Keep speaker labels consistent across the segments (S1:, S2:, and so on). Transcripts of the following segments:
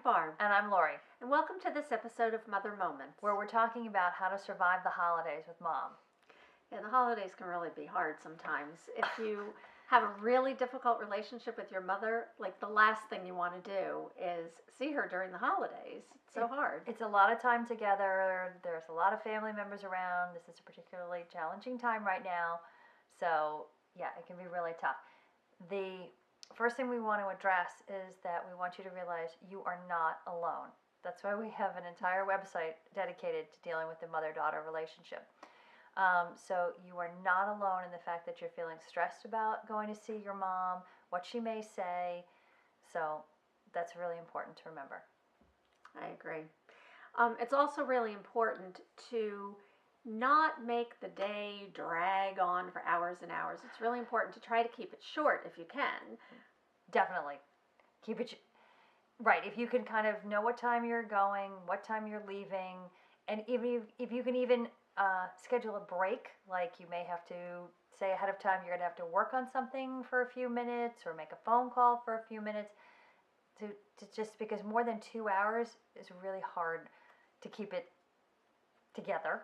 S1: Barb.
S2: And I'm Lori.
S1: And welcome to this episode of Mother Moments,
S2: where we're talking about how to survive the holidays with Mom.
S1: Yeah, the holidays can really be hard sometimes. If you have a really difficult relationship with your mother, like the last thing you want to do is see her during the holidays. It's so hard.
S2: It's a lot of time together. There's a lot of family members around. This is a particularly challenging time right now. So, yeah, it can be really tough. The first thing we want to address is that we want you to realize you are not alone. That's why we have an entire website dedicated to dealing with the mother-daughter relationship. So you are not alone in the fact that you're feeling stressed about going to see your mom, what she may say. So that's really important to remember.
S1: I agree. It's also really important to not make the day drag on for hours and hours. It's really important to try to keep it short if you can.
S2: Definitely. Keep it right. If you can kind of know what time you're going, what time you're leaving, and even if you can even schedule a break, like you may have to say ahead of time you're going to have to work on something for a few minutes or make a phone call for a few minutes, to just because more than 2 hours is really hard to keep it together.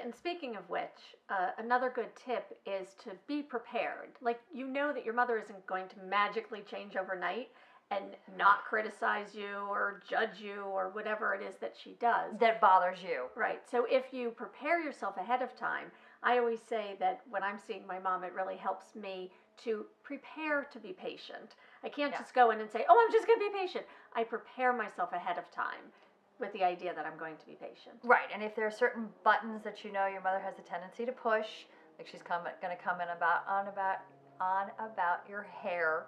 S1: And speaking of which, another good tip is to be prepared. Like, you know that your mother isn't going to magically change overnight and not criticize you or judge you or whatever it is that she does.
S2: That bothers you.
S1: Right. So if you prepare yourself ahead of time, I always say that when I'm seeing my mom, it really helps me to prepare to be patient. I can't just go in and say, oh, I'm just going to be patient. I prepare myself ahead of time with the idea that I'm going to be patient.
S2: Right, and if there are certain buttons that you know your mother has a tendency to push, like she's going to come in on about your hair,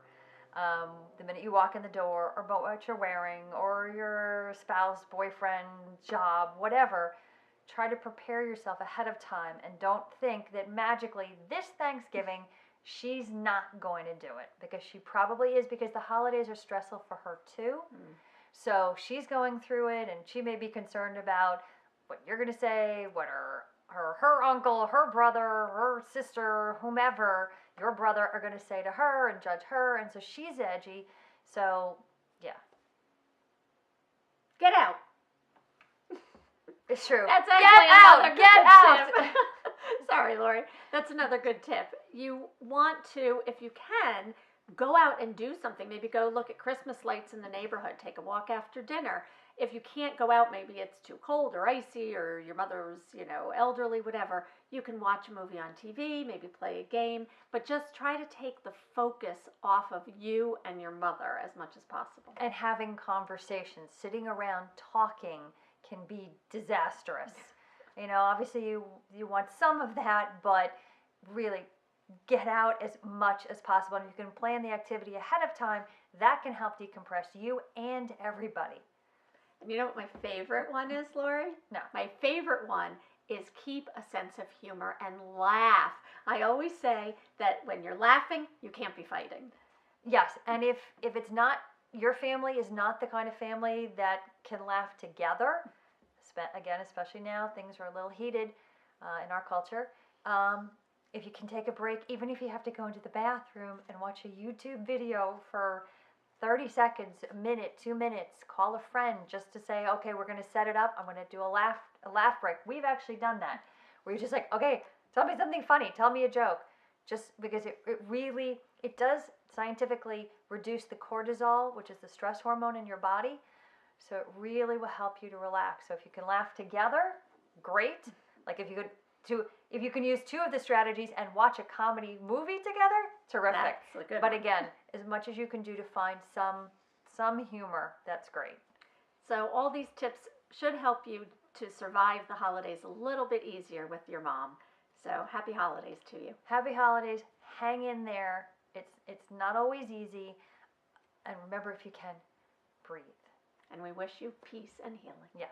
S2: the minute you walk in the door, or about what you're wearing, or your spouse, boyfriend, job, whatever, try to prepare yourself ahead of time, and don't think that magically this Thanksgiving she's not going to do it, because she probably is, because the holidays are stressful for her too. So she's going through it, and she may be concerned about what you're going to say, what her uncle, her brother, her sister, whomever, your brother are going to say to her and judge her, and so she's edgy. So, yeah.
S1: Get out.
S2: It's true.
S1: That's actually another good tip. Sorry, Lori. That's another good tip. You want to, if you can, go out and do something. Maybe go look at Christmas lights in the neighborhood. Take a walk after dinner. If you can't go out, maybe it's too cold or icy, or your mother's, elderly, whatever, you can watch a movie on TV, maybe play a game, but just try to take the focus off of you and your mother as much as possible.
S2: And having conversations, sitting around talking can be disastrous. Obviously you want some of that, but really get out as much as possible. And you can plan the activity ahead of time. That can help decompress you and everybody.
S1: And you know what my favorite one is, Lori?
S2: No.
S1: My favorite one is keep a sense of humor and laugh. I always say that when you're laughing, you can't be fighting.
S2: Yes, and if it's not, your family is not the kind of family that can laugh together, again, especially now, things are a little heated in our culture. If you can take a break, even if you have to go into the bathroom and watch a YouTube video for 30 seconds, a minute, 2 minutes, call a friend just to say, okay, we're going to set it up. I'm going to do a laugh break. We've actually done that, where you're just like, okay, tell me something funny. Tell me a joke. Just because it does scientifically reduce the cortisol, which is the stress hormone in your body. So it really will help you to relax. So if you can laugh together, great. Like if you can use two of the strategies and watch a comedy movie together, terrific.
S1: That's a good
S2: but
S1: one.
S2: Again, as much as you can do to find some humor, that's great.
S1: So all these tips should help you to survive the holidays a little bit easier with your mom. So happy holidays to you.
S2: Happy holidays. Hang in there. It's not always easy. And remember, if you can, breathe.
S1: And we wish you peace and healing.
S2: Yes.